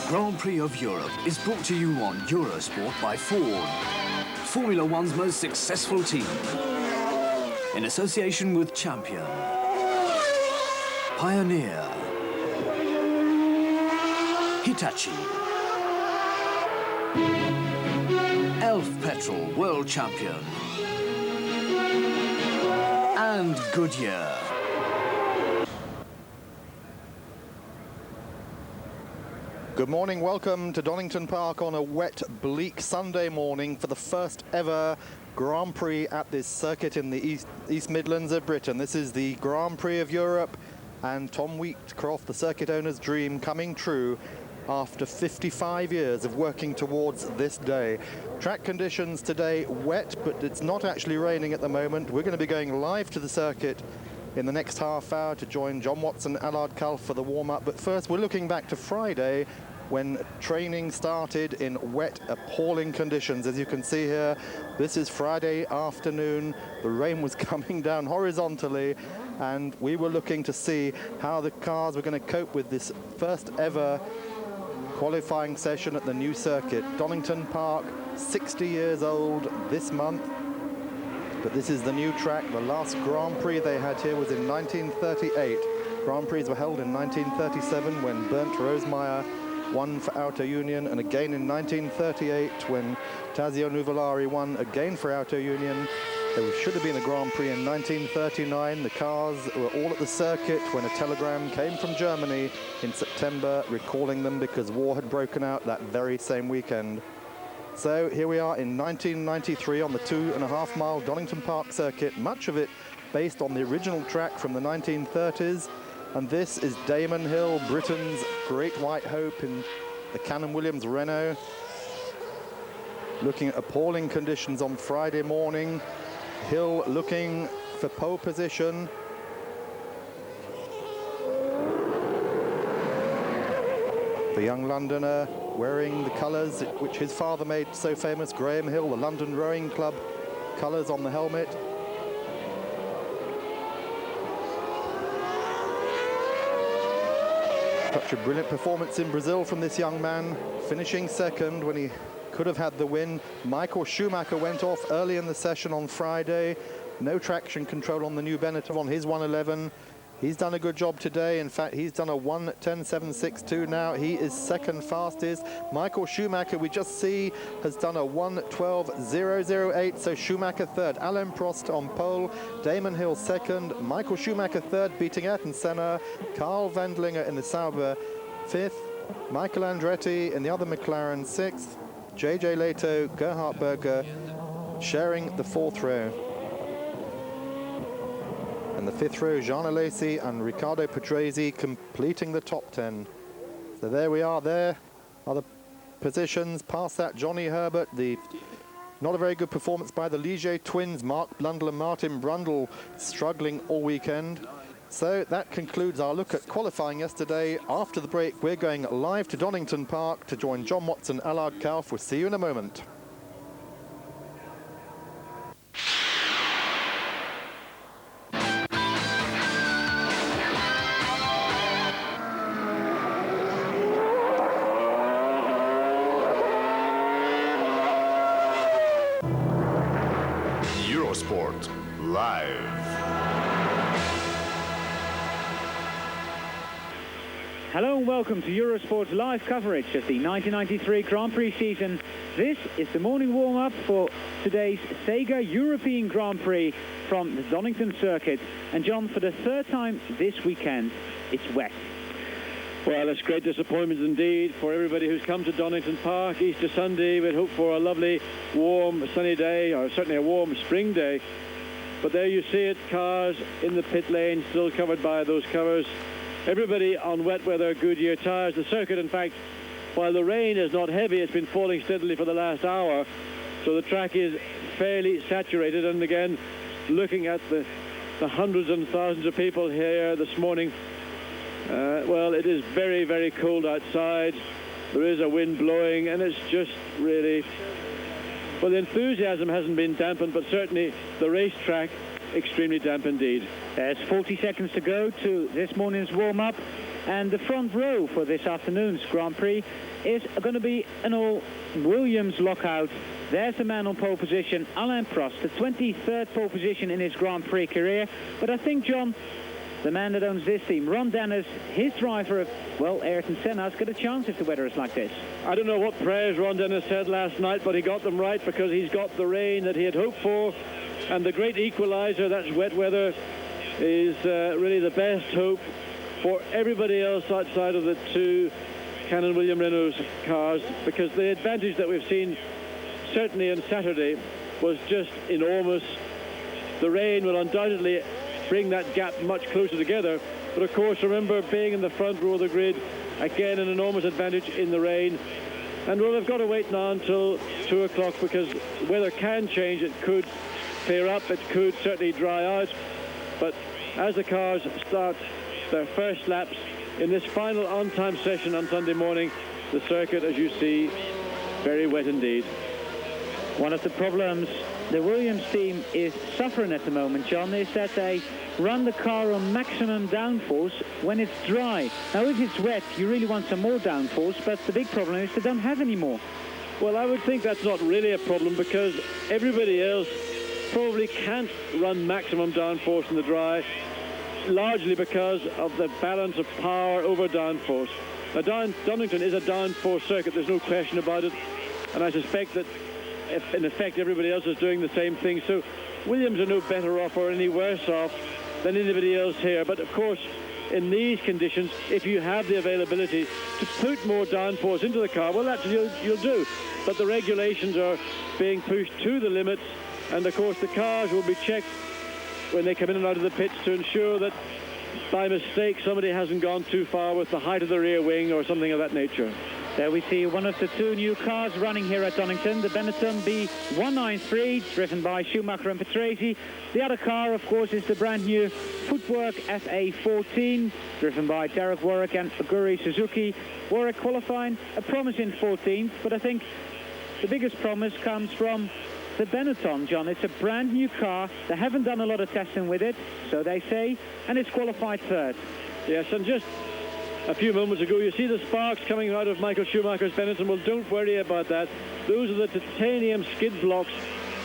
Grand Prix of Europe is brought to you on Eurosport by Ford, Formula One's most successful team, in association with Champion, Pioneer, Hitachi, Elf Petrol World Champion, and Goodyear. Good morning, welcome to Donington Park on a wet, bleak Sunday morning for the first ever Grand Prix at this circuit in the East Midlands of Britain. This is the Grand Prix of Europe, and Tom Wheatcroft, the circuit owner's dream, coming true after 55 years of working towards this day. Track conditions today wet, but it's not actually raining at the moment. We're going to be going live to the circuit in the next half hour to join John Watson, Allard Kalf for the warm-up. But first, we're looking back to Friday when training started in wet, appalling conditions. As you can see here, this is Friday afternoon. The rain was coming down horizontally, and we were looking to see how the cars were going to cope with this first ever qualifying session at the new circuit. Donington Park, 60 years old this month. But this is the new track. The last Grand Prix they had here was in 1938. Grand Prix were held in 1937 when Bernd Rosemeyer won for Auto Union, and again in 1938 when Tazio Nuvolari won again for Auto Union. There should have been a Grand Prix in 1939. The cars were all at the circuit when a telegram came from Germany in September recalling them because war had broken out that very same weekend. So here we are in 1993 on the 2.5 mile Donington Park circuit, much of it based on the original track from the 1930s. And this is Damon Hill, Britain's great white hope in the Cannon Williams Renault. Looking at appalling conditions on Friday morning. Hill looking for pole position. The young Londoner wearing the colours which his father made so famous, Graham Hill, the London Rowing Club colours on the helmet. Such a brilliant performance in Brazil from this young man, finishing second when he could have had the win. Michael Schumacher went off early in the session on Friday. No traction control on the new Benetton on his 111. He's done a good job today. In fact, he's done a 1:10.762 now. He is second fastest. Michael Schumacher, we just see, has done a 1:12.008. So Schumacher third. Alain Prost on pole. Damon Hill second. Michael Schumacher third, beating Ayrton Senna. Carl Wendlinger in the Sauber fifth. Michael Andretti in the other McLaren sixth. JJ Leto, Gerhard Berger sharing the fourth row. And the fifth row, Jean Alesi and Riccardo Patrese completing the top 10. So there we are. There are the positions. Past that, Johnny Herbert, not a very good performance by the Ligier twins, Mark Blundell and Martin Brundle, struggling all weekend. So that concludes our look at qualifying yesterday. After the break, we're going live to Donington Park to join John Watson, Allard Kalf. We'll see you in a moment. Eurosport Live. Hello and welcome to Eurosport's live coverage of the 1993 Grand Prix season. This is the morning warm-up for today's Sega European Grand Prix from the Donington circuit. And John, for the third time this weekend, it's wet. Well, it's great disappointment indeed for everybody who's come to Donington Park. Easter Sunday, we'd hope for a lovely, warm, sunny day, or certainly a warm spring day. But there you see it, cars in the pit lane, still covered by those covers. Everybody on wet weather Goodyear tyres. The circuit, in fact, while the rain is not heavy, it's been falling steadily for the last hour. So the track is fairly saturated. And again, looking at the hundreds and thousands of people here this morning, well, it is very, very cold outside. There is a wind blowing, and it's just really... Well, the enthusiasm hasn't been dampened, but certainly the racetrack extremely damp indeed. There's 40 seconds to go to this morning's warm-up. And the front row for this afternoon's Grand Prix is going to be an all-Williams lockout. There's the man on pole position, Alain Prost, the 23rd pole position in his Grand Prix career. But I think, John, the man that owns this team, Ron Dennis, his driver, well, Ayrton Senna's got a chance if the weather is like this. I don't know what prayers Ron Dennis said last night, but he got them right because he's got the rain that he had hoped for. And the great equalizer, that's wet weather, is really the best hope for everybody else outside of the two Canon William Renault cars, because the advantage that we've seen certainly on Saturday was just enormous. The rain will undoubtedly bring that gap much closer together, but of course remember, being in the front row of the grid, again an enormous advantage in the rain. And well, they've got to wait now until 2 o'clock, because weather can change. It could clear up, it could certainly dry out, but as the cars start their first laps in this final on-time session on Sunday morning, the circuit, as you see, very wet indeed. One of the problems the Williams team is suffering at the moment, John, is that they run the car on maximum downforce when it's dry. Now, if it's wet, you really want some more downforce, but the big problem is they don't have any more. Well, I would think that's not really a problem, because everybody else probably can't run maximum downforce in the dry, largely because of the balance of power over downforce. Now, Donington is a downforce circuit, there's no question about it, and I suspect that in effect everybody else is doing the same thing, so Williams are no better off or any worse off than anybody else here. But of course, in these conditions, if you have the availability to put more downforce into the car, well, that's you'll do. But the regulations are being pushed to the limits, and of course the cars will be checked when they come in and out of the pits to ensure that by mistake somebody hasn't gone too far with the height of the rear wing or something of that nature. There we see one of the two new cars running here at Donington, the Benetton B193, driven by Schumacher and Patrese. The other car, of course, is the brand new Footwork SA14, driven by Derek Warwick and Aguri Suzuki. Warwick qualifying a promising 14th, but I think the biggest promise comes from the Benetton, John. It's a brand new car. They haven't done a lot of testing with it, so they say, and it's qualified third. Yes, and just a few moments ago, you see the sparks coming out of Michael Schumacher's Benetton. Well, don't worry about that. Those are the titanium skid blocks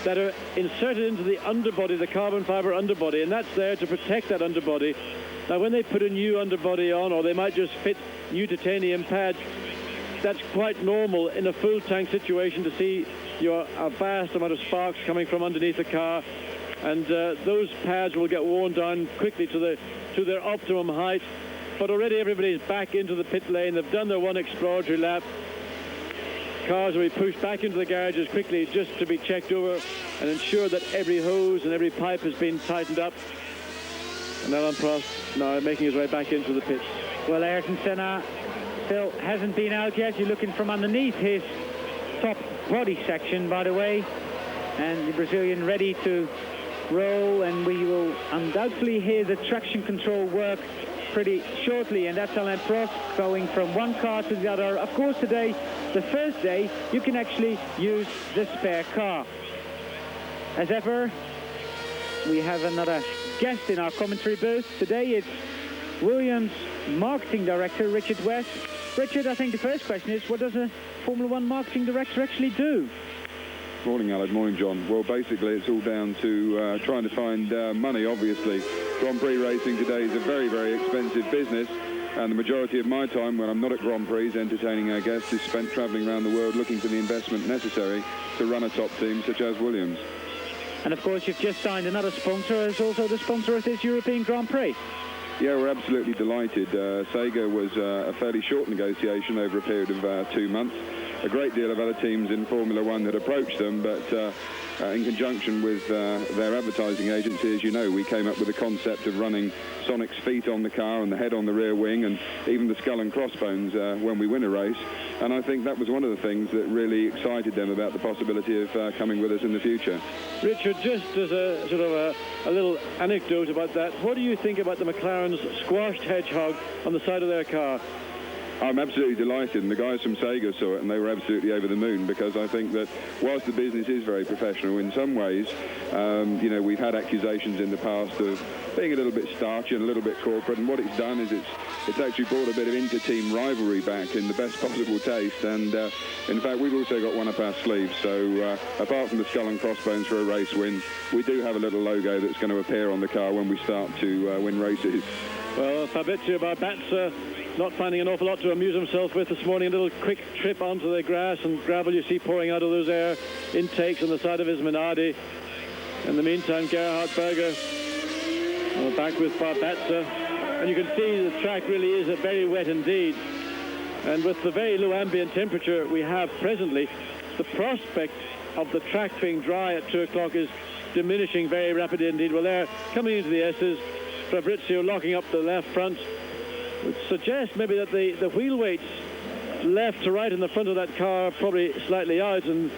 that are inserted into the underbody, the carbon fiber underbody, and that's there to protect that underbody. Now, when they put a new underbody on, or they might just fit new titanium pads, that's quite normal in a full tank situation to see a vast amount of sparks coming from underneath the car, and those pads will get worn down quickly to their optimum height. But already everybody's back into the pit lane. They've done their one exploratory lap. Cars will be pushed back into the garages quickly just to be checked over and ensure that every hose and every pipe has been tightened up. And Alain Prost now making his way back into the pits. Well, Ayrton Senna still hasn't been out yet. You're looking from underneath his top body section, by the way. And the Brazilian ready to roll, and we will undoubtedly hear the traction control work pretty shortly, and that's Alain Prost going from one car to the other. Of course, today, the first day, you can actually use the spare car. As ever, we have another guest in our commentary booth. Today it's Williams Marketing Director, Richard West. Richard, I think the first question is, what does a Formula One Marketing Director actually do? Morning, Alan. Morning, John. Well, basically, it's all down to trying to find money, obviously. Grand Prix racing today is a very, very expensive business, and the majority of my time when I'm not at Grand Prix entertaining our guests is spent travelling around the world looking for the investment necessary to run a top team such as Williams. And, of course, you've just signed another sponsor as also the sponsor of this European Grand Prix. Yeah, we're absolutely delighted. Sega was a fairly short negotiation over a period of 2 months. A great deal of other teams in Formula One had approached them, but in conjunction with their advertising agency, as you know, we came up with the concept of running Sonic's feet on the car and the head on the rear wing, and even the skull and crossbones when we win a race. And I think that was one of the things that really excited them about the possibility of coming with us in the future. Richard, just as a sort of a little anecdote about that, what do you think about the McLaren's squashed hedgehog on the side of their car? I'm absolutely delighted, and the guys from Sega saw it and they were absolutely over the moon, because I think that whilst the business is very professional in some ways, you know, we've had accusations in the past of being a little bit starchy and a little bit corporate, and what it's done is it's actually brought a bit of inter-team rivalry back in the best possible taste. And in fact, we've also got one up our sleeves. So apart from the skull and crossbones for a race win, we do have a little logo that's going to appear on the car when we start to win races. Well, Fabrizio Barbazza not finding an awful lot to amuse himself with this morning. A little quick trip onto the grass and gravel you see pouring out of those air intakes on the side of his Minardi. In the meantime, Gerhard Berger back with Barbazza. And you can see the track really is very wet indeed. And with the very low ambient temperature we have presently, the prospect of the track being dry at 2 o'clock is diminishing very rapidly indeed. Well, they're coming into the S's. Fabrizio locking up the left front would suggest maybe that the wheel weights left to right in the front of that car are probably slightly out, and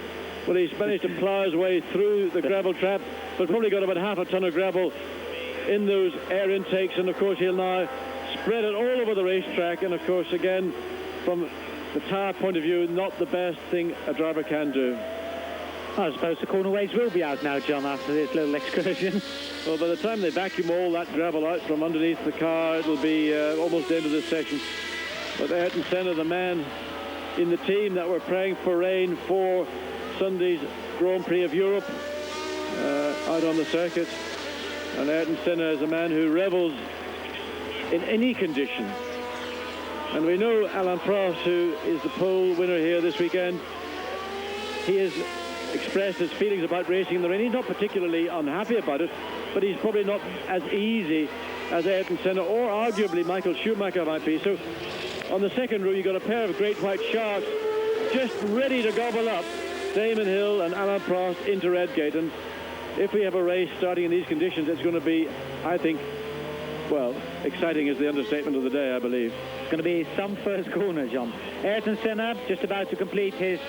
well, he's managed to plough his way through the gravel trap, but probably got about half a ton of gravel in those air intakes, and of course he'll now spread it all over the racetrack. And of course, again, from the tyre point of view, not the best thing a driver can do. I suppose the corner weights will be out now, John, after this little excursion. Well, by the time they vacuum all that gravel out from underneath the car, it'll be almost the end of this session. But Ayrton Senna, the man in the team that were praying for rain for Sunday's Grand Prix of Europe, out on the circuit. And Ayrton Senna is a man who revels in any condition. And we know Alain Prost, who is the pole winner here this weekend, he has expressed his feelings about racing in the rain. He's not particularly unhappy about it, but he's probably not as easy as Ayrton Senna or arguably Michael Schumacher might be. So on the second row, you've got a pair of great white sharks just ready to gobble up Damon Hill and Alain Prost into Redgate. And if we have a race starting in these conditions, it's going to be, I think, well, exciting is the understatement of the day, I believe. It's going to be some first corner, John. Ayrton Senna just about to complete his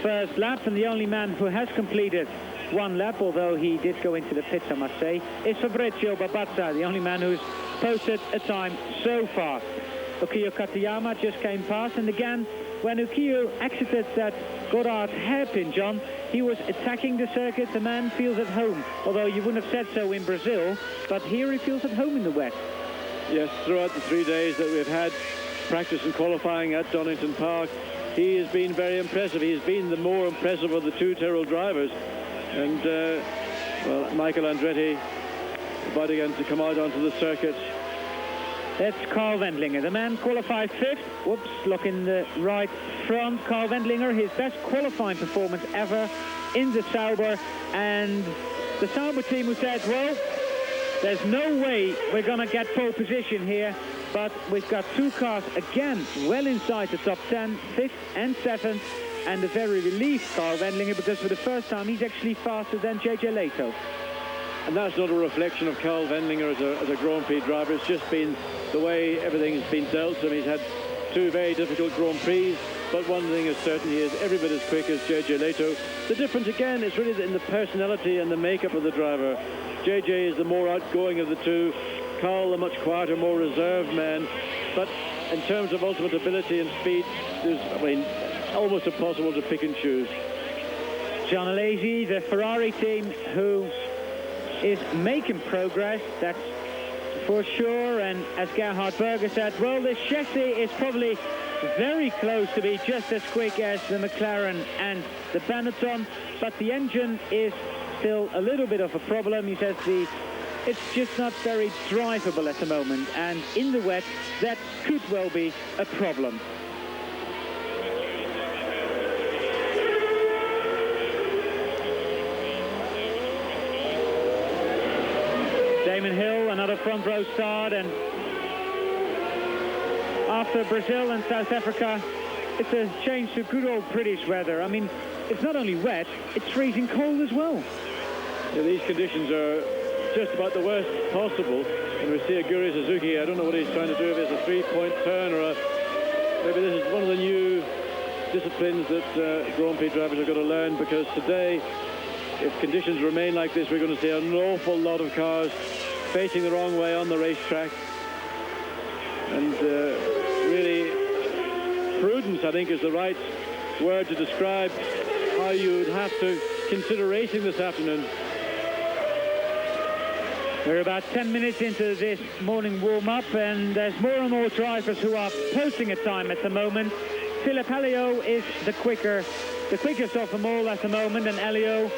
first lap, and the only man who has completed one lap, although he did go into the pits, I must say, is Fabrizio Barbazza, the only man who's posted a time so far. Ukiyo Katayama just came past, and again, when Ukiyo exited that Goddard hairpin, John, he was attacking the circuit. The man feels at home, although you wouldn't have said so in Brazil, but here he feels at home in the wet. Yes, throughout the 3 days that we've had practice and qualifying at Donington Park, he has been very impressive. He's been the more impressive of the two Tyrrell drivers. And, well, Michael Andretti about again to come out onto the circuit. That's Carl Wendlinger. The man qualified 5th. Whoops, look in the right front. Carl Wendlinger, his best qualifying performance ever in the Sauber. And the Sauber team who said, well, there's no way we're going to get pole position here. But we've got two cars again well inside the top 10, 5th and 7th, and a very relieved Carl Wendlinger, because for the first time he's actually faster than JJ Leto. And that's not a reflection of Carl Wendlinger as a Grand Prix driver. It's just been the way everything's been dealt to him. He's had 2 very difficult Grand Prix, but one thing is certain, he is every bit as quick as JJ Leto. The difference again is really in the personality and the makeup of the driver. JJ is the more outgoing of the two. Carl, a much quieter, more reserved man. But in terms of ultimate ability and speed, it's almost impossible to pick and choose. John Alesi, the Ferrari team, who is making progress, that's for sure. And as Gerhard Berger said, well, this chassis is probably very close to be just as quick as the McLaren and the Benetton, but the engine is still a little bit of a problem. He says it's just not very drivable at the moment, and in the wet that could well be a problem. Damon Hill, another front row start, and after Brazil and South Africa, it's a change to good old British weather. I mean, it's not only wet, it's freezing cold as well. Yeah, these conditions are just about the worst possible. And we see Aguri Suzuki, I don't know what he's trying to do, if it's a three-point turn or maybe this is one of the new disciplines that Grand Prix drivers are going to learn, because today, if conditions remain like this, we're going to see an awful lot of cars facing the wrong way on the racetrack. And really, prudence, I think, is the right word to describe how you would have to consider racing this afternoon. We're about 10 minutes into this morning warm-up, and there's more and more drivers who are posting a time at the moment. Philippe Alliot is the quickest of them all at the moment, and Alliot,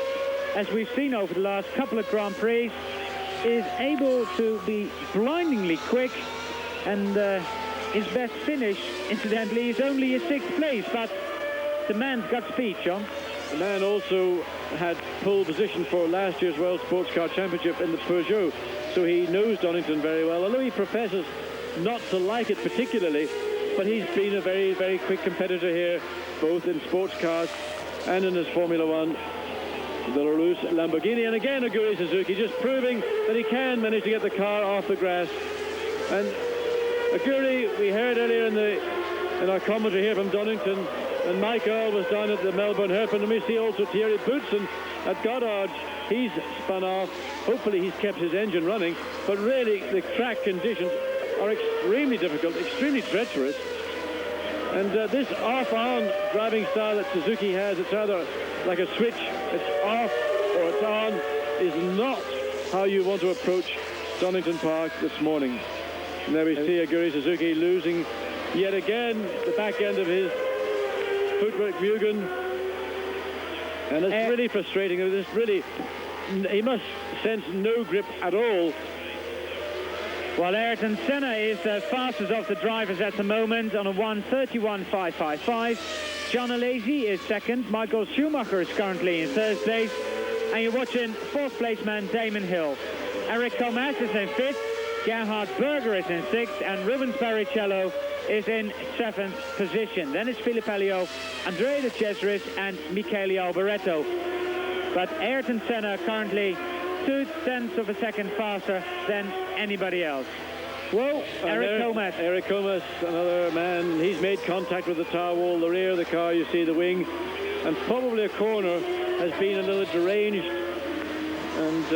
as we've seen over the last couple of Grand Prix, is able to be blindingly quick, and his best finish, incidentally, is only a 6th place, but the man's got speed, John. The man also had pole position for last year's World Sports Car Championship in the Peugeot, so he knows Donington very well, although he professes not to like it particularly, but he's been a very, very quick competitor here, both in sports cars and in his Formula One, the Larousse Lamborghini. And again, Aguri Suzuki just proving that he can manage to get the car off the grass. And Aguri, we heard earlier in our commentary here from Donington, and Mike Earl was down at the Melbourne Hairpin, and we see also Thierry Boutsen at Goddard. He's spun off. Hopefully he's kept his engine running, but really the track conditions are extremely difficult, extremely treacherous. And this off-on driving style that Suzuki has, it's either like a switch, it's off or it's on, is not how you want to approach Donington Park this morning. And there we see Aguri Suzuki losing yet again the back end of his footwork Mugen, and it's really frustrating. It's really, he must sense no grip at all. Well, Ayrton Senna is the fastest of the drivers at the moment on a 1:31.555. John Alesi is second. Michael Schumacher is currently in 3rd place, and you're watching 4th place man Damon Hill. Eric Comas is in 5th. Gerhard Berger is in 6th, and Rubens Barrichello is in 7th position. Then it's Philippe Alliot, Andrea de Cesaris and Michele Alboreto. But Ayrton Senna currently 0.2 of a second faster than anybody else. Whoa, Eric Comas. Eric Comas, another man, he's made contact with the tire wall, the rear of the car, you see the wing, and probably a corner has been a little deranged. And,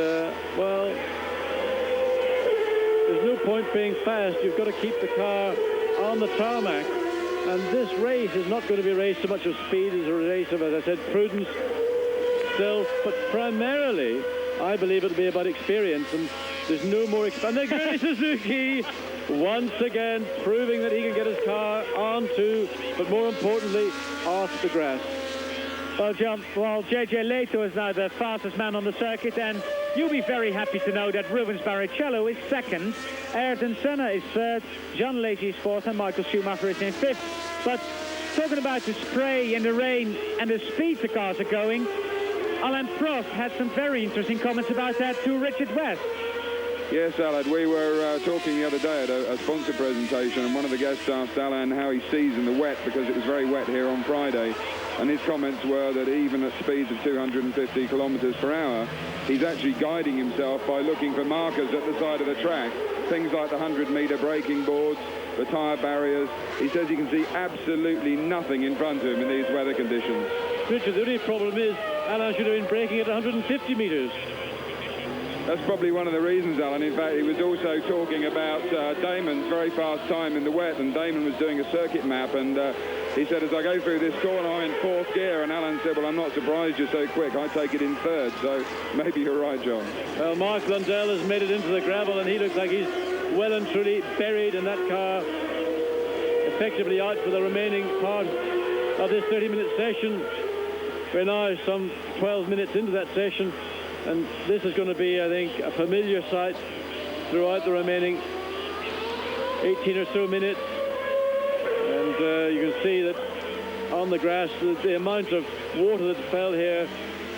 well, there's no point being fast. You've got to keep the car on the tarmac, and this race is not going to be a race so much of speed as a race of, as I said, prudence, stealth, but primarily I believe it'll be about experience, and there's no more experience. And Aguri Suzuki once again proving that he can get his car onto, but more importantly, off the grass. Well, John, JJ Leto is now the fastest man on the circuit, and you'll be very happy to know that Rubens Barrichello is 2nd, Ayrton Senna is 3rd, John Alesi is 4th, and Michael Schumacher is in 5th. But talking about the spray and the rain and the speed the cars are going, Alain Prost had some very interesting comments about that to Richard West. Yes, Alan, we were talking the other day at a sponsor presentation, and one of the guests asked Alain how he sees in the wet, because it was very wet here on Friday, and his comments were that even at speeds of 250 kilometers per hour, he's actually guiding himself by looking for markers at the side of the track, things like the 100-meter braking boards, the tyre barriers. He says he can see absolutely nothing in front of him in these weather conditions. Richard, the only problem is Alain should have been braking at 150 meters. That's probably one of the reasons, Alan. In fact, he was also talking about Damon's very fast time in the wet, and Damon was doing a circuit map, and he said, as I go through this corner, I'm in 4th gear, and Alan said, well, I'm not surprised you're so quick. I take it in 3rd, so maybe you're right, John. Well, Mark Blundell has made it into the gravel, and he looks like he's well and truly buried in that car, effectively out for the remaining part of this 30-minute session. We're now some 12 minutes into that session, and this is going to be, I think, a familiar sight throughout the remaining 18 or so minutes. And you can see that on the grass, the amount of water that fell here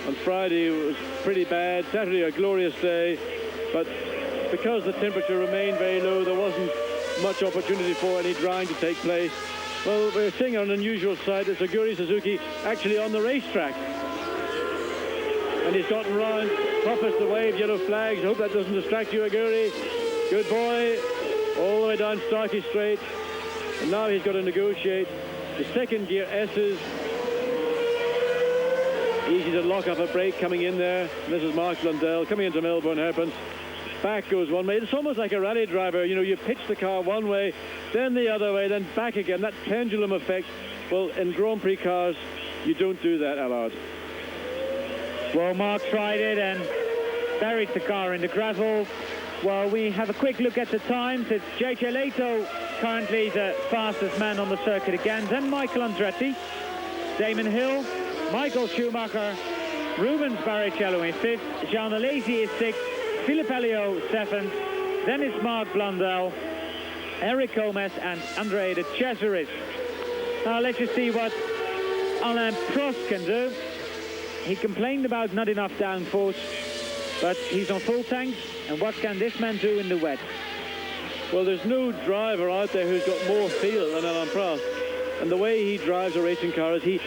on Friday was pretty bad. Saturday, a glorious day, but because the temperature remained very low, there wasn't much opportunity for any drying to take place. Well, we're seeing an unusual sight. It's Aguri Suzuki actually on the racetrack. And he's gotten round, proffers the wave, yellow flags. I hope that doesn't distract you, Aguri. Good boy. All the way down Starkey Straight. And now he's got to negotiate the 2nd gear S's. Easy to lock up a brake coming in there. And this is Mark Blundell coming into Melbourne Hairpin. Back goes one way. It's almost like a rally driver. You know, you pitch the car one way, then the other way, then back again. That pendulum effect. Well, in Grand Prix cars, you don't do that, Allard. Well, Mark tried it and buried the car in the gravel. Well, we have a quick look at the times. It's JJ Leto, currently the fastest man on the circuit again. Then Michael Andretti, Damon Hill, Michael Schumacher, Rubens Barrichello in 5th, Jean Alesi is 6th, Philippe Alliot 7th, then it's Marc Blundell, Eric Gomez and Andrea de Cesaris. Now let's just see what Alain Prost can do. He complained about not enough downforce, but he's on full tanks, and what can this man do in the wet? Well, there's no driver out there who's got more feel than Alain Prost. And the way he drives a racing car is he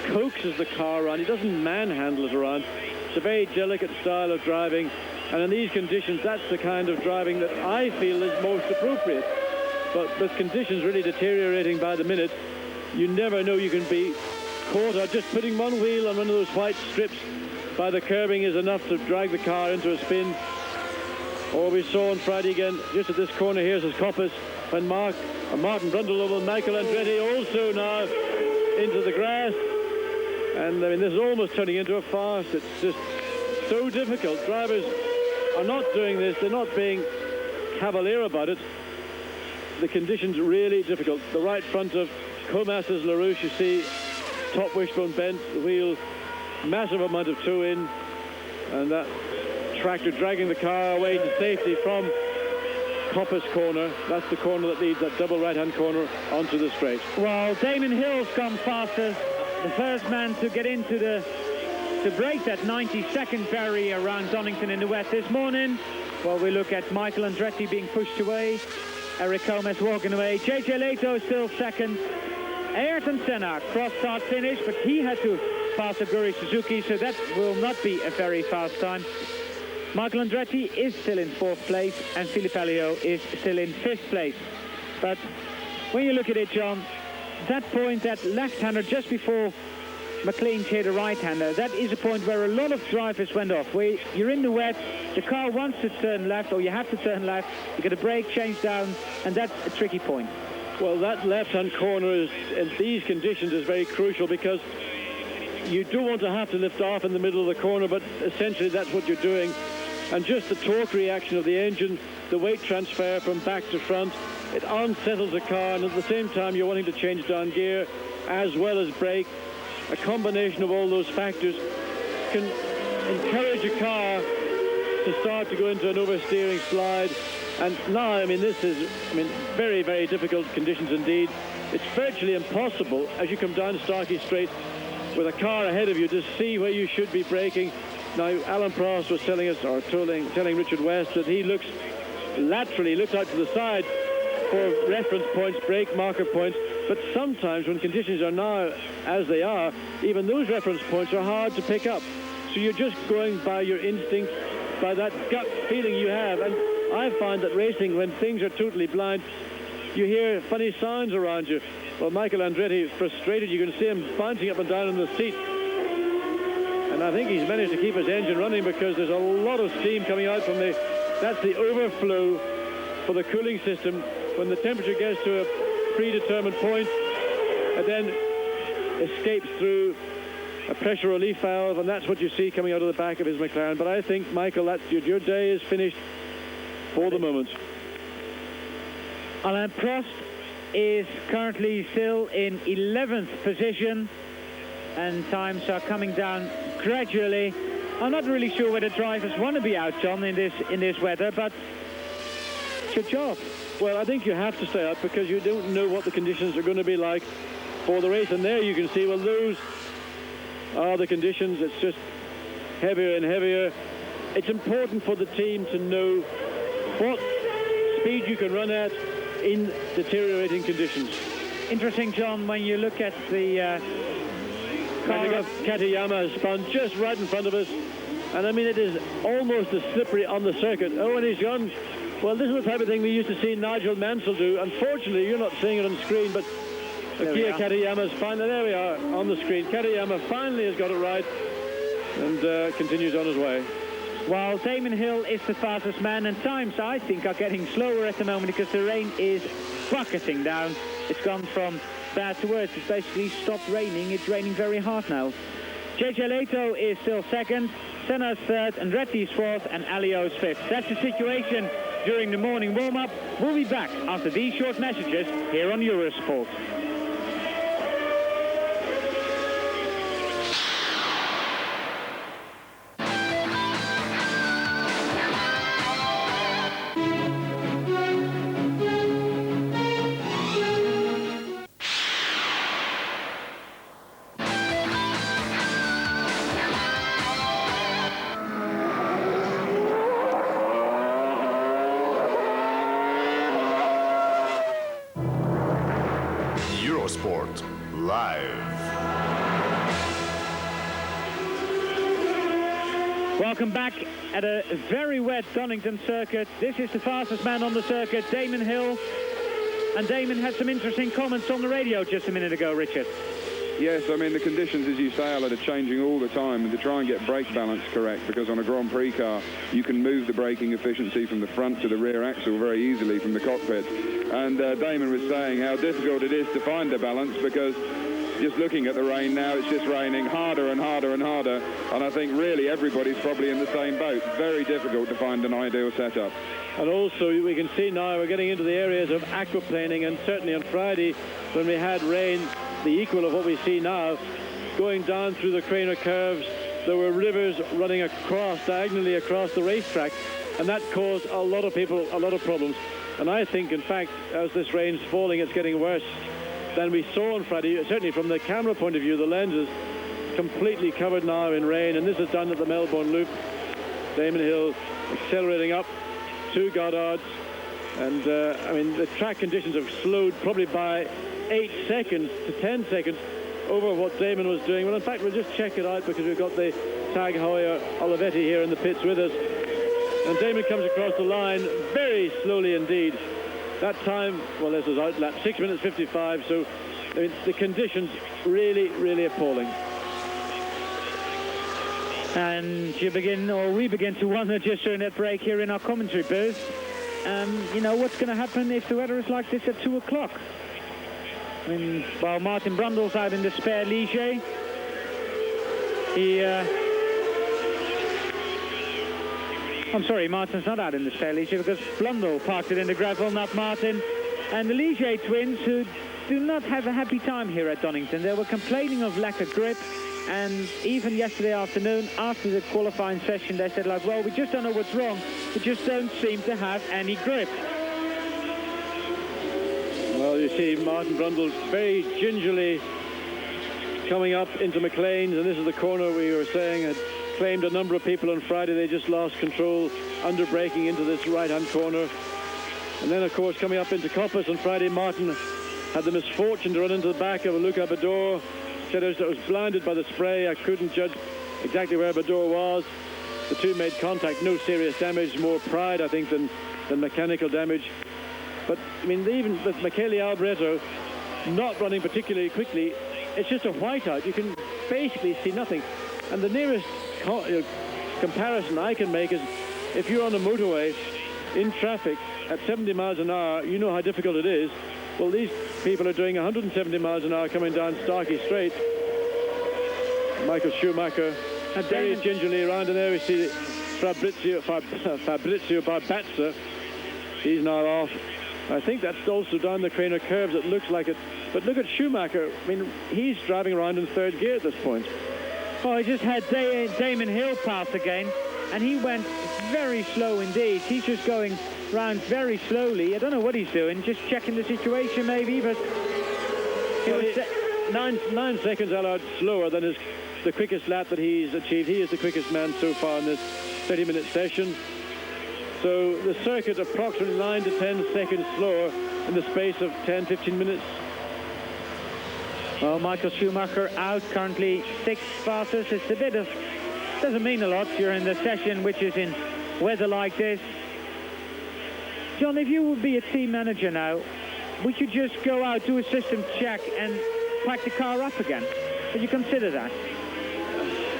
coaxes the car around. He doesn't manhandle it around. It's a very delicate style of driving. And in these conditions, that's the kind of driving that I feel is most appropriate. But with conditions really deteriorating by the minute, you never know, you can be caught out. Just putting one wheel on one of those white strips by the curbing is enough to drag the car into a spin. Or we saw on Friday again, just at this corner, here's his Coppice, when Martin Brundle and Michael Andretti also now into the grass. And I mean, this is almost turning into a farce. It's just so difficult. Drivers are not doing this. They're not being cavalier about it. The conditions are really difficult. The right front of Comas's LaRouche, you see, top wishbone bent, the wheel, massive amount of toe in, and that tractor dragging the car away to safety from Coppice corner. That's the corner that leads that double right-hand corner onto the straight. Well, Damon Hill's come fastest. The first man to get into to break that 90-second barrier around Donington in the wet this morning. Well, we look at Michael Andretti being pushed away, Eric Gomez walking away, JJ Leto is still second, Ayrton Senna cross-start finish, but he had to pass Aguri Suzuki, so that will not be a very fast time. Michael Andretti is still in 4th place and Philippe Alliot is still in 5th place. But when you look at it, John, that point, that left-hander just before McLean hit a right-hander, that is a point where a lot of drivers went off. Where you're in the wet, the car wants to turn left, or you have to turn left, you get a brake, change down, and that's a tricky point. Well, that left-hand corner is, in these conditions, is very crucial, because you do want to have to lift off in the middle of the corner, but essentially that's what you're doing. And just the torque reaction of the engine, the weight transfer from back to front, it unsettles the car, and at the same time you're wanting to change down gear as well as brake. A combination of all those factors can encourage a car to start to go into an oversteering slide. And now, I mean, this is, very, very difficult conditions indeed. It's virtually impossible, as you come down Starkey Straight with a car ahead of you, to see where you should be braking. Now, Alain Prost was telling us, or telling Richard West, that he looks laterally, looks out to the side for reference points, brake marker points. But sometimes when conditions are now as they are, even those reference points are hard to pick up. So you're just going by your instinct, by that gut feeling you have. And I find that racing, when things are totally blind, you hear funny sounds around you. Well, Michael Andretti is frustrated. You can see him bouncing up and down in the seat. And I think he's managed to keep his engine running, because there's a lot of steam coming out from that's the overflow for the cooling system. When the temperature gets to a predetermined point, it then escapes through a pressure relief valve, and that's what you see coming out of the back of his McLaren. But I think, Michael, that's your day is finished for the moment. Alain Prost is currently still in 11th position, and times are coming down gradually. I'm not really sure whether drivers want to be out, John, in this weather, but it's your job. Well, I think you have to stay out, because you don't know what the conditions are going to be like for the race. And there you can see, well, those are the conditions. It's just heavier and heavier. It's important for the team to know what speed you can run at in deteriorating conditions. Interesting, John, when you look at the car. Katayama has spun just right in front of us. And I mean, it is almost as slippery on the circuit. Oh, and he's gone. Well, this is the type of thing we used to see Nigel Mansell do. Unfortunately, you're not seeing it on the screen, but Akira Katayama's finally, there we are on the screen. Katayama finally has got it right and continues on his way. While Damon Hill is the fastest man, and times I think are getting slower at the moment, because the rain is bucketing down. It's gone from bad to worse. It's basically stopped raining. It's raining very hard now. JJ Leto is still second. Senna's third, Andretti's fourth, and Alio's fifth. That's the situation during the morning warm-up. We'll be back after these short messages here on Eurosport. Eurosport Live. Welcome back at a very wet Donington circuit. This is the fastest man on the circuit, Damon Hill. And Damon had some interesting comments on the radio just a minute ago, Richard. Yes, I mean, the conditions, as you say, Alan, are changing all the time, and to try and get brake balance correct, because on a Grand Prix car, you can move the braking efficiency from the front to the rear axle very easily from the cockpit. And Damon was saying how difficult it is to find the balance, because just looking at the rain now, it's just raining harder and harder and harder. And I think really everybody's probably in the same boat. Very difficult to find an ideal setup. And also we can see now we're getting into the areas of aquaplaning, and certainly on Friday when we had rain, the equal of what we see now, going down through the Craner curves, there were rivers running diagonally across the racetrack, and that caused a lot of people a lot of problems. And I think, in fact, as this rain's falling, it's getting worse than we saw on Friday. Certainly from the camera point of view, the lens is completely covered now in rain, and this is done at the Melbourne Loop. Damon Hill accelerating up to Goddard's, and I mean, the track conditions have slowed probably by 8 seconds to 10 seconds over what Damon was doing. Well, in fact, we'll just check it out, because we've got the Tag Heuer Olivetti here in the pits with us. And Damon comes across the line very slowly indeed. That time, well, this was outlap, 6 minutes 55, so I mean, the conditions really, really appalling. And we begin to wonder just during that break here in our commentary booth, you know, what's going to happen if the weather is like this at 2 o'clock? I mean, while Martin Brundle's out in the spare Ligier, I'm sorry, Martin's not out in the spare Ligier, because Blundell parked it in the gravel, not Martin. And the Ligier twins, who do not have a happy time here at Donington, they were complaining of lack of grip. And even yesterday afternoon, after the qualifying session, they said, like, well, we just don't know what's wrong. We just don't seem to have any grip. Well, you see Martin Brundle very gingerly coming up into McLean's, and this is the corner we were saying had claimed a number of people on Friday. They just lost control, under braking into this right-hand corner. And then, of course, coming up into Coppice on Friday, Martin had the misfortune to run into the back of Luca Badour. Said I was blinded by the spray. I couldn't judge exactly where Badour was. The two made contact, no serious damage, more pride, I think, than mechanical damage. But, I mean, even with Michele Alboreto not running particularly quickly, it's just a whiteout. You can basically see nothing. And the nearest comparison I can make is if you're on a motorway in traffic at 70 miles an hour, you know how difficult it is. Well, these people are doing 170 miles an hour coming down Starkey Straight. Michael Schumacher very gingerly around, and there we see Fabrizio Barbazza. He's now off. I think that's also down the Craner curves. It looks like it. But look at Schumacher. I mean, he's driving around in third gear at this point. Oh, I just had Damon Hill pass again, and he went very slow indeed. He's just going round very slowly. I don't know what he's doing, just checking the situation maybe, but... Well, 9 seconds allowed slower than the quickest lap that he's achieved. He is the quickest man so far in this 30-minute session. So the circuit approximately 9 to 10 seconds slower in the space of 10-15 minutes. Well, Michael Schumacher out currently 6th fastest. It's a bit of... doesn't mean a lot during the session, which is in weather like this. John, if you would be a team manager now, would you just go out, do a system check and pack the car up again? Would you consider that?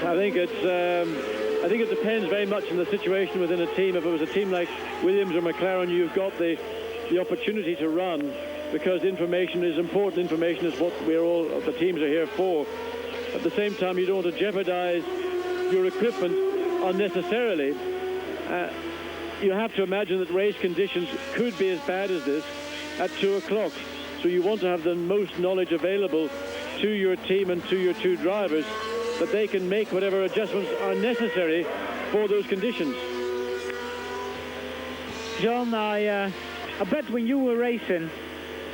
I think it depends very much on the situation within a team. If it was a team like Williams or McLaren, you've got the opportunity to run, because information is important. Information is what the teams are here for. At the same time, you don't want to jeopardize your equipment unnecessarily. You have to imagine that race conditions could be as bad as this at 2 o'clock. So you want to have the most knowledge available to your team and to your two drivers, that they can make whatever adjustments are necessary for those conditions. John, I bet when you were racing,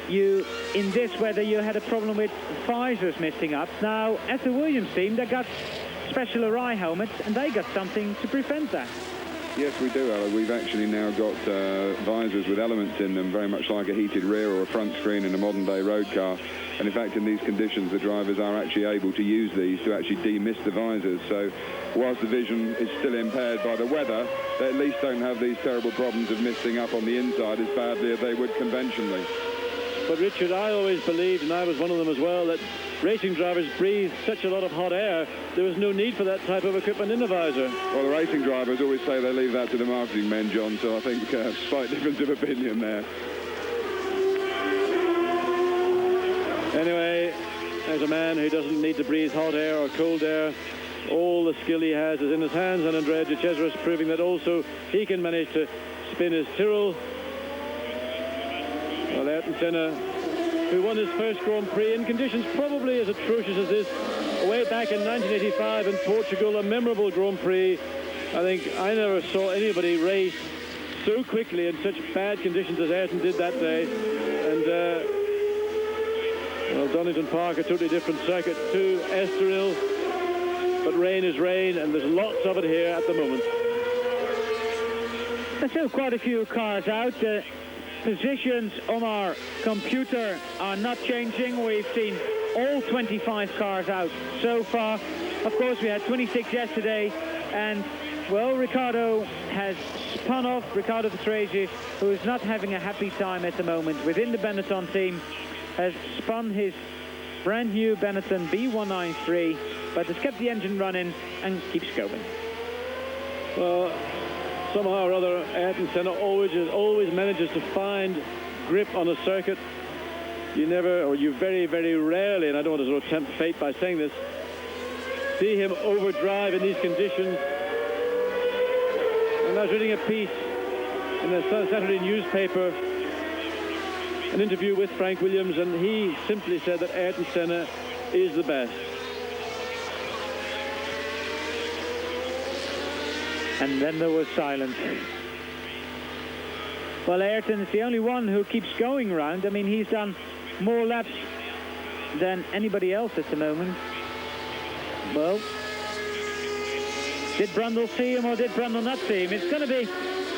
in this weather, you had a problem with visors missing up. Now, at the Williams team, they got special Arai helmets, and they got something to prevent that. Yes, we do, Alan. We've actually now got visors with elements in them, very much like a heated rear or a front screen in a modern-day road car. And in fact, in these conditions, the drivers are actually able to use these to actually demist the visors. So whilst the vision is still impaired by the weather, they at least don't have these terrible problems of misting up on the inside as badly as they would conventionally. But Richard, I always believed, and I was one of them as well, that racing drivers breathe such a lot of hot air, there was no need for that type of equipment in the visor. Well, the racing drivers always say they leave that to the marketing men, John, so I think slight difference of opinion there. Anyway, there's a man who doesn't need to breathe hot air or cold air. All the skill he has is in his hands, and Andrea de Cesaris proving that also he can manage to spin his Tyrrell. Well, Ayrton Senna, who won his first Grand Prix in conditions probably as atrocious as this, way back in 1985 in Portugal, a memorable Grand Prix. I think I never saw anybody race so quickly in such bad conditions as Ayrton did that day. And, well, Donington Park, a totally different circuit to Estoril. But rain is rain, and there's lots of it here at the moment. There's still quite a few cars out. Positions on our computer are not changing. We've seen all 25 cars out so far. Of course, we had 26 yesterday, and well, Riccardo has spun off. Riccardo Patrese, who is not having a happy time at the moment within the Benetton team, has spun his brand new Benetton B193, but has kept the engine running and keeps going. Well, somehow or other, Ayrton Senna always manages to find grip on a circuit. You never, or you very, very rarely, and I don't want to sort of tempt fate by saying this, see him overdrive in these conditions. And I was reading a piece in the Saturday newspaper, an interview with Frank Williams, and he simply said that Ayrton Senna is the best. And then there was silence. Well, Ayrton is the only one who keeps going round. I mean, he's done more laps than anybody else at the moment. Well, did Brundle see him or did Brundle not see him? It's going to be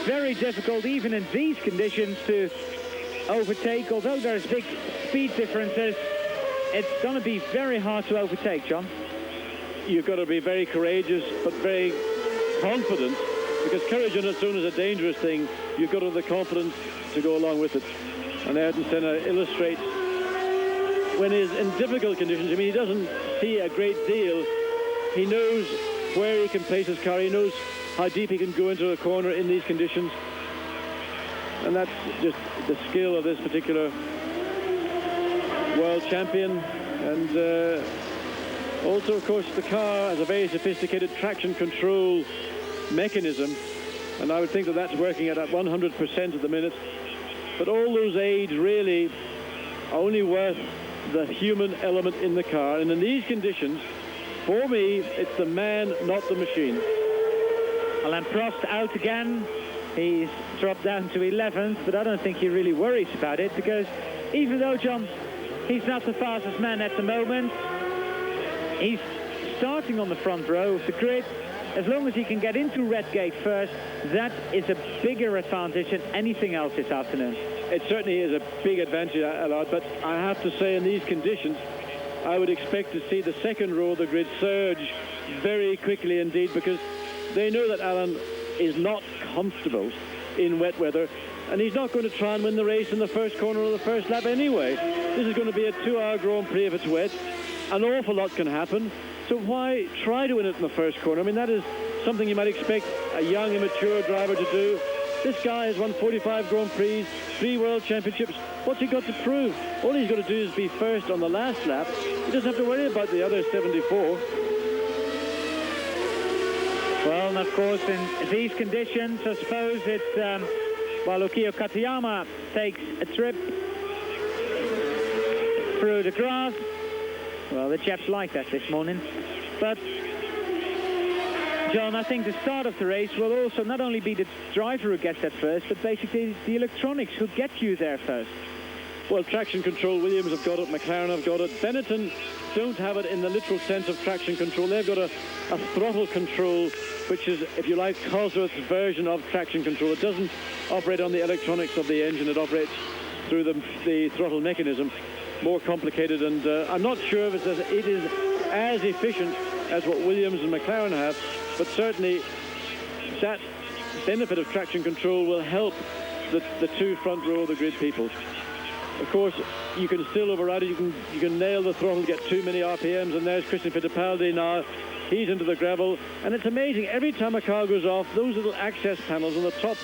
very difficult, even in these conditions, to overtake. Although there's big speed differences, it's going to be very hard to overtake, John. You've got to be very courageous, but very confident, because courage on its own is a dangerous thing. You've got to have the confidence to go along with it. And Ayrton Senna illustrates when he's in difficult conditions. I mean, he doesn't see a great deal. He knows where he can place his car. He knows how deep he can go into a corner in these conditions. And that's just the skill of this particular world champion. And also, of course, the car has a very sophisticated traction control mechanism, and I would think that that's working at 100% at the minute. But all those aids really are only worth the human element in the car. And in these conditions, for me, it's the man, not the machine. Alain Prost out again. He's dropped down to 11th, but I don't think he really worries about it, because even though, John, he's not the fastest man at the moment, he's starting on the front row of the grid. As long as he can get into Redgate first, that is a bigger advantage than anything else this afternoon. It certainly is a big advantage, Allard, but I have to say in these conditions, I would expect to see the second row of the grid surge very quickly indeed, because they know that Alan is not comfortable in wet weather, and he's not going to try and win the race in the first corner or the first lap anyway. This is going to be a 2-hour Grand Prix if it's wet. An awful lot can happen, so why try to win it in the first corner? I mean, that is something you might expect a young, immature driver to do. This guy has won 45 Grand Prix, 3 World Championships. What's he got to prove? All he's got to do is be first on the last lap. He doesn't have to worry about the other 74. Well, and of course, in these conditions, I suppose it's while Ukio Katayama takes a trip through the grass. Well, the chaps like that this morning. But, John, I think the start of the race will also not only be the driver who gets that first, but basically the electronics who get you there first. Well, traction control, Williams have got it, McLaren have got it. Benetton don't have it in the literal sense of traction control. They've got a throttle control, which is, if you like, Cosworth's version of traction control. It doesn't operate on the electronics of the engine. It operates through the throttle mechanism. More complicated, and I'm not sure if it is as efficient as what Williams and McLaren have, but certainly that benefit of traction control will help the two front row of the grid people. Of course, you can still override it. You can nail the throttle, get too many RPMs, and there's Christian Fittipaldi now. He's into the gravel, and it's amazing. Every time a car goes off, those little access panels on the top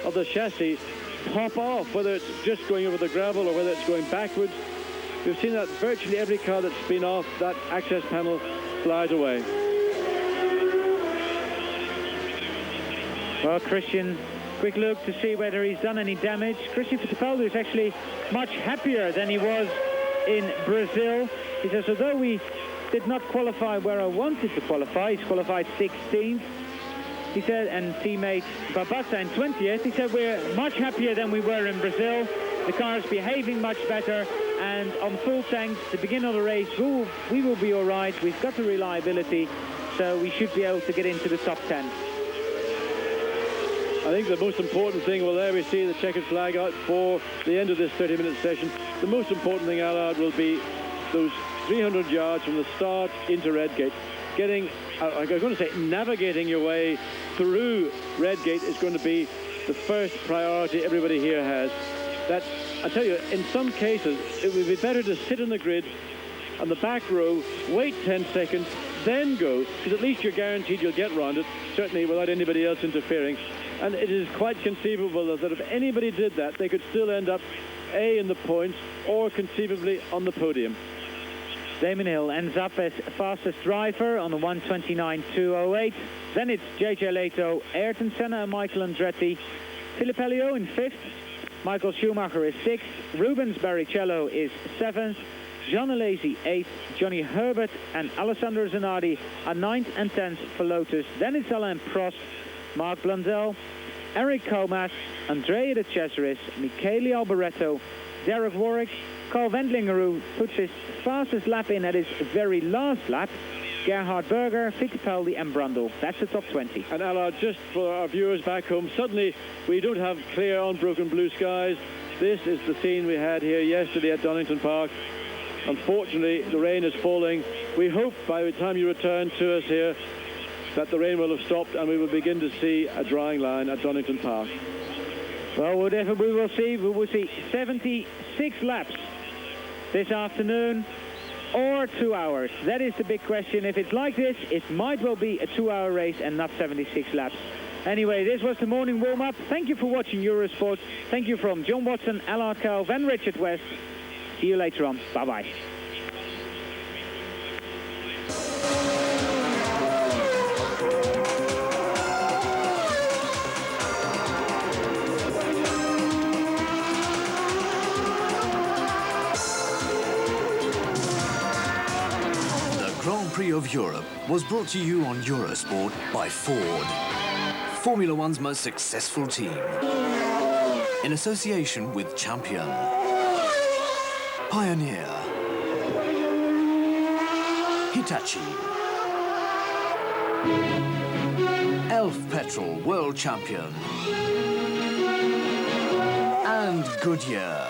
of the chassis pop off, whether it's just going over the gravel or whether it's going backwards. We've seen that virtually every car that's been off, that access panel flies away. Well, Christian, quick look to see whether he's done any damage. Christian Fittipaldi is actually much happier than he was in Brazil. He says, although we did not qualify where I wanted to qualify, he's qualified 16th. He said, and teammate Babassa in 20th, he said, we're much happier than we were in Brazil. The car is behaving much better, and on full tanks, the beginning of the race, we will be all right. We've got the reliability, so we should be able to get into the top 10. I think the most important thing, well, there we see the checkered flag out for the end of this 30-minute session. The most important thing, Allard, will be those 300 yards from the start into Redgate. Getting, I'm going to say, navigating your way through Redgate is going to be the first priority everybody here has. That, I tell you, in some cases, it would be better to sit in the grid on the back row, wait 10 seconds, then go, because at least you're guaranteed you'll get round it, certainly without anybody else interfering. And it is quite conceivable that if anybody did that, they could still end up A, in the points, or conceivably on the podium. Damon Hill ends up as fastest driver on the 1:29.208. Then it's JJ Leto, Ayrton Senna and Michael Andretti. Philippe Elio in 5th. Michael Schumacher is 6th. Rubens Barrichello is 7th. Jean Alesi 8th. Johnny Herbert and Alessandro Zanardi are 9th and 10th for Lotus. Then it's Alain Prost, Mark Blundell, Eric Comas, Andrea de Cesaris, Michele Alboreto, Derek Warwick, Carl Wendlinger, who puts his fastest lap in at his very last lap, Gerhard Berger, Fittipaldi and Brundle. That's the top 20. And Allard, just for our viewers back home, suddenly we don't have clear, unbroken blue skies. This is the scene we had here yesterday at Donington Park. Unfortunately, the rain is falling. We hope by the time you return to us here that the rain will have stopped and we will begin to see a drying line at Donington Park. Well, whatever we will see 76 laps this afternoon, or 2 hours. That is the big question. If it's like this, it might well be a 2-hour race and not 76 laps. Anyway, this was the morning warm-up. Thank you for watching Eurosport. Thank you from John Watson, Allard Kyle, and Richard West. See you later on. Bye-bye. Grand Prix of Europe was brought to you on Eurosport by Ford, Formula One's most successful team, in association with Champion, Pioneer, Hitachi, Elf Petrol World Champion, and Goodyear.